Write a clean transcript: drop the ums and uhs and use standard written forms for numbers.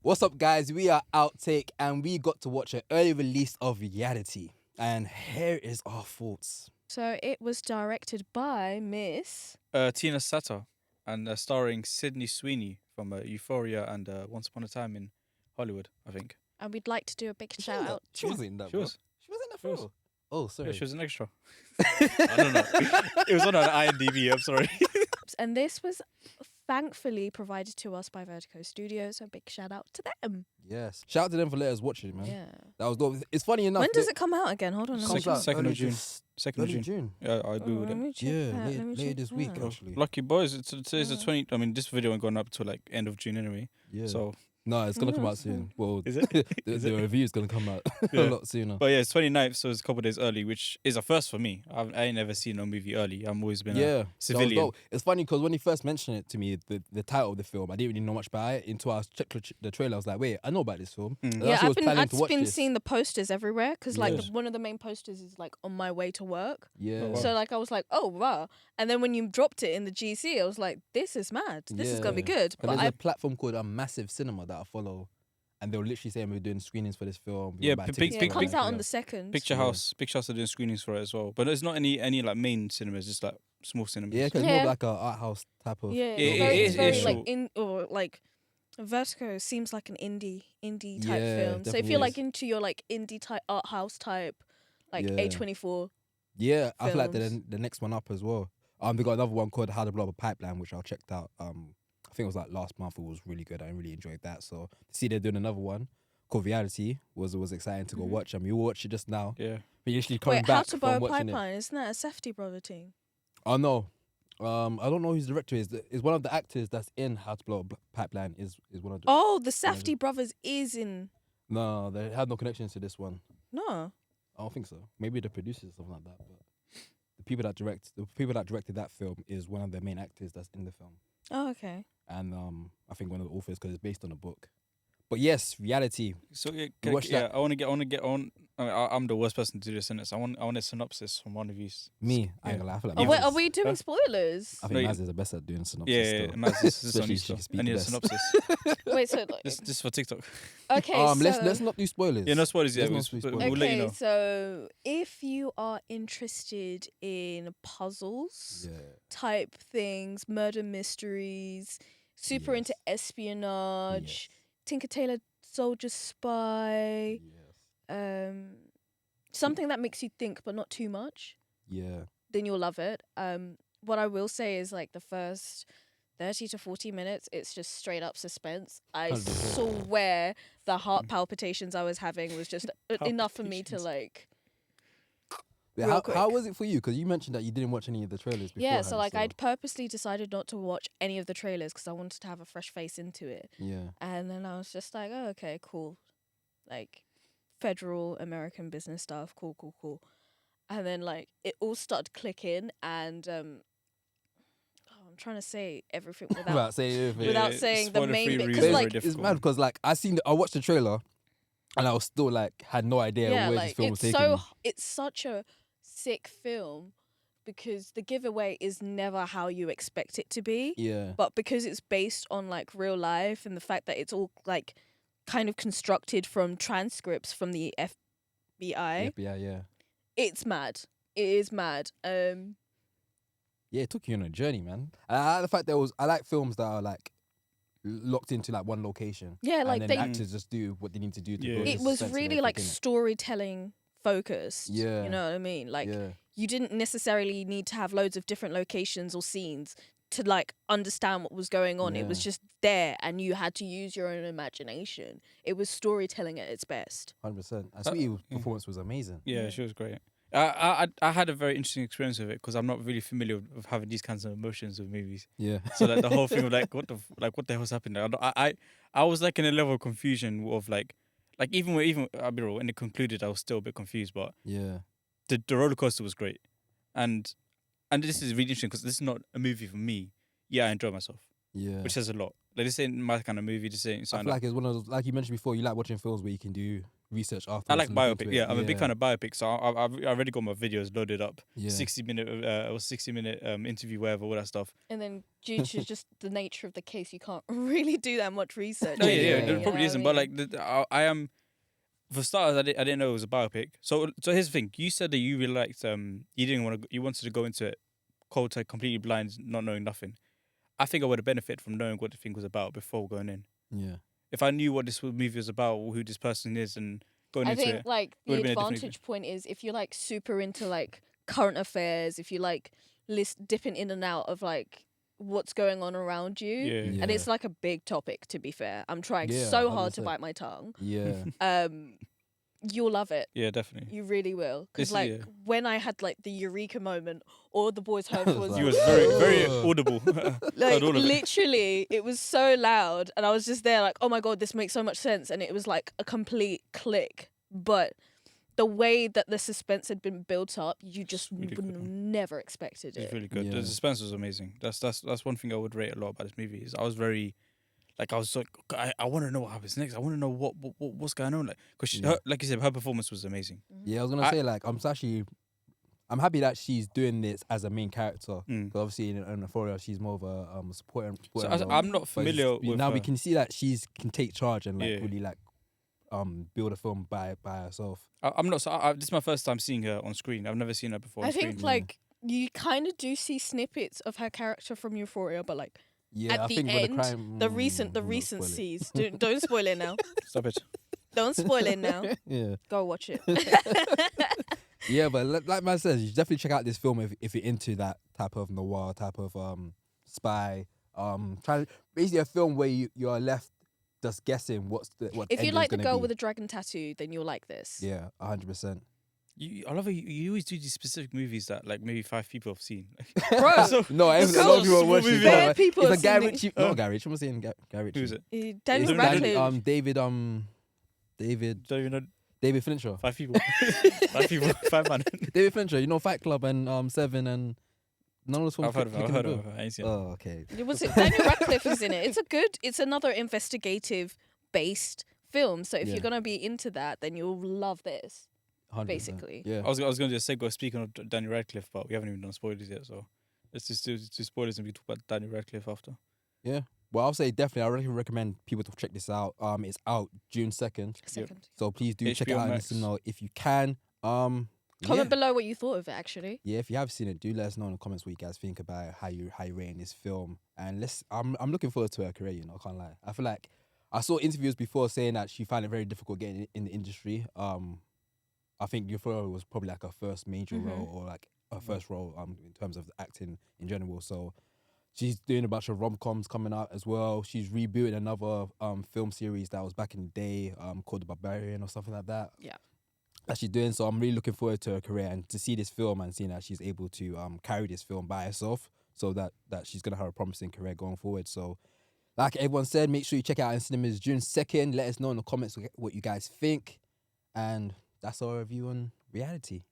What's up, guys? We are Outtake, and we got to watch an early release of Reality. And here is our thoughts. So it was directed by Miss. Tina Satter, and starring Sydney Sweeney from Euphoria and Once Upon a Time in Hollywood, I think. And we'd like to do a big shout out. She was in that. She bro. was. She was in that She was. film. Oh, sorry. Yeah, she was an extra. I don't know. It was on an IMDb. I'm sorry. And this was thankfully provided to us by Vertigo Studios. So big shout out to them. Yes. Shout out to them for letting us watch it, man. Yeah. That was dope. It's funny enough. When does it come out again? Hold on. Comes out 2nd early of June. this- 2nd of Early June. June. Yeah, I agree with it. Yeah, later this week, actually. Lucky boys. Today's the 20. I mean, this video ain't going up till like end of June anyway. Yeah. So, No, it's going to come out soon. Well, Is it? the review's going to come out Yeah. a lot sooner. but yeah, it's 29th, so it's a couple of days early, which is a first for me. I ain't never seen a movie early. I'm always been Yeah, a that was civilian. dope. It's funny because when he first mentioned it to me, the title of the film, I didn't really know much about it until I checked the trailer. I was like, wait, I know about this film. Mm. And Yeah, actually I've was been, planning I've to watch been this. seeing the posters everywhere because like Yes. one of the main posters is like on my way to work. Yeah. Oh, wow. So like I was like, oh wow. And then when you dropped it in the GC, I was like, this is mad. This is gonna be Yeah. good. And But there's I a platform called Massive Cinema that I follow, and they'll literally say we're doing screenings for this film. Yeah, buy big- tickets yeah, for it comes out on yeah. the 2nd. Picture Yeah. House are doing screenings for it as well. But there's not any like main cinemas, just like small cinemas. Yeah, because Yeah. it's more like a art house type of. Yeah, Yeah, it's very, it is like short. in or like Vertigo seems like an indie type Yeah, film. So if definitely you're like is. into your like indie type art house type, like Yeah. A24. Yeah, I feel like films. the next one up as well. They got another one called How to Blow Up a Pipeline, which I checked out. I think it was like last month. It was really good. I really enjoyed that. So to see they're doing another one called Reality was exciting to go watch. We watched it just now. Yeah. We usually coming Wait, How back to Blow from a watching it. Pipeline? Isn't that a Safety brother thing? Oh no, I don't know who the director is. Is one of the actors that's in How to Blow a Pipeline is one of the. Oh, the Safety brothers is in. No, they had no connections to this one. No. I don't think so. Maybe the producers or something like that. But the people that directed that film is one of the main actors that's in the film. Oh, okay. And I think one of the authors because it's based on a book. But yes, Reality. So yeah, You watched that? I want to get on. I mean, I'm the worst person to do this in this. I want a synopsis from one of you. Me, I Yeah. ain't gonna lie. I feel like Oh, Maz wait, are is- we doing spoilers? I think No, Maz is the best at doing synopsis. Yeah, still. Maz, this is on Especially you she still. can speak I need a best. synopsis. Wait, so like, This for TikTok. okay, so let's not do spoilers. Yeah, no spoilers. Yeah, Let's not do but spoilers. we'll let you okay, know. so if you are interested in puzzles Yeah. type things, murder mysteries, super into espionage, Tinker Tailor Soldier Spy, Yes. something that makes you think but not too much, Yeah. then you'll love it. What I will say is like the first 30 to 40 minutes, it's just straight up suspense. I 100%. swear the heart palpitations I was having was just enough for me to Palpitations. like. Yeah, Real how quick. was it for you? Because you mentioned that you didn't watch any of the trailers before. Yeah, so like I'd purposely decided not to watch any of the trailers because I wanted to have a fresh face into it. Yeah. And then I was just like, oh, okay, cool. Like federal American business stuff, cool. And then like it all started clicking and I'm trying to say everything without without saying the main spoiler-free bit, 'cause, reviews are like- very it's difficult. mad because like I watched the trailer and I was still like had no idea yeah, where like this film was it's taking me. it's such a sick film because the giveaway is never how you expect it to be. Yeah. But because it's based on like real life and the fact that it's all like kind of constructed from transcripts from the FBI, Yeah. it's mad. It is mad. Yeah, it took you on a journey, man. And I like the fact that I like films that are like locked into like one location. Yeah, like and then they. the actors just do what they need to do to Yeah. build It the was suspense and really like everything, innit? storytelling focused. Yeah. You know what I mean? Like yeah. you didn't necessarily need to have loads of different locations or scenes to like understand what was going on. It was Yeah. just there and you had to use your own imagination. It was storytelling at its best. 100%. And Sweetie's performance was amazing. Yeah, she was great. I had a very interesting experience with it because I'm not really familiar with having these kinds of emotions with movies. Yeah. So like the whole thing of like what the hell's happening? I was like in a level of confusion of like even I mean, when it concluded, I was still a bit confused. But Yeah. the roller coaster was great, and this is really interesting because this is not a movie for me. Yeah, I enjoy myself, Yeah. which says a lot. Like this ain't my kind of movie. This ain't I something. feel like it's one of those, like you mentioned before, you like watching films where you can do research afterwards. I like and look biopic. into it. Yeah, I'm a big fan of biopics. So I've already got my videos loaded up. Yeah. 60-minute interview, whatever, all that stuff. And then due to just the nature of the case, you can't really do that much research. No, yeah, Yeah. there you probably know isn't. what But I mean? like, I am. For starters, I didn't know it was a biopic. So here's the thing. You said that you really liked. You didn't want to. You wanted to go into it cold, completely blind, not knowing nothing. I think I would have benefited from knowing what the thing was about before going in. Yeah. If I knew what this movie was about, or who this person is, and going I into think it, like it would've the been a different advantage point is if you're like super into like current affairs, if you like dipping in and out of like what's going on around you. yeah. And it's like a big topic, to be fair. I'm trying Yeah, so hard to 100%. bite my tongue. Yeah. You'll love it. Yeah, definitely. You really will. Because This- like yeah. when I had like the eureka moment, all the boys heard was was like- You was very Ugh. audible. like Heard all of it. literally it was so loud, and I was just there like, oh my god, this makes so much sense, and it was like a complete click. But the way that the suspense had been built up, you just Really would good have one. never expected It's it. really good. Yeah. The suspense was amazing. That's one thing I would rate a lot about this movie. Is I was very, like, I was like, I want to know what happens next. I want to know what's going on. Like, because Yeah. like you said, her performance was amazing. Yeah, I was gonna I- say like I'm happy that she's doing this as a main character. Mm. 'Cause obviously in Euphoria she's more of a supporting. So role. I'm not But familiar with now we her. can see that she's can take charge and like Yeah. really like build a film by herself. I'm not. So this is my first time seeing her on screen. I've never seen her before. I on think screen. like you kind of do see snippets of her character from Euphoria, but like Yeah, at I the think end, with the crime, the we'll not recent spoil it. seas. Don't spoil it now. Stop it. Don't spoil it now. Yeah, Go watch it. yeah, but like man says, you should definitely check out this film if you're into that type of noir, type of spy, basically a film where you are left just guessing what If you ending's like the gonna girl be. with a dragon tattoo, then you'll like this. Yeah, 100%. I love how you always do these specific movies that like maybe 5 people have seen. Bro, So- No, a This lot of is people a are small watching movie. it. Bare people It's have a Guy seen it. Ritchie. Not Guy Ritchie. I'm saying Guy Ritchie. Who is it? Daniel It's Radcliffe. David Don't even know. David Fincher. 5 people. 5 people. 5 man. David Fincher. You know Fight Club and Seven and none of those films. I've heard of it. click I've in heard the of bill. it. I ain't seen it. Oh, okay. Was it Daniel Radcliffe is in it? It's another investigative based film. So if Yeah. you're gonna be into that, then you'll love this. 100%. Basically. Yeah. I was going to do a segue speaking of Daniel Radcliffe, but we haven't even done spoilers yet. So let's just do spoilers and we talk about Daniel Radcliffe after. Well, I'll say definitely. I really recommend people to check this out. It's out June 2nd, Second. so please do check it HBO out and Max. listen out if you can. Comment Yeah. below what you thought of it. Actually, Yeah, if you have seen it, do let us know in the comments what you guys think about how you rating this film. And I'm looking forward to her career. You know, I can't lie. I feel like I saw interviews before saying that she found it very difficult getting in the industry. I think Euphoria was probably like her first major role or like her first role in terms of acting in general. So she's doing a bunch of rom-coms coming out as well. She's rebooting another film series that was back in the day called The Barbarian or something like that. Yeah. That she's doing. So I'm really looking forward to her career and to see this film and seeing that she's able to carry this film by herself, so that she's gonna have a promising career going forward. So like everyone said, make sure you check it out in cinemas June 2nd. Let us know in the comments what you guys think. And that's our review on Reality.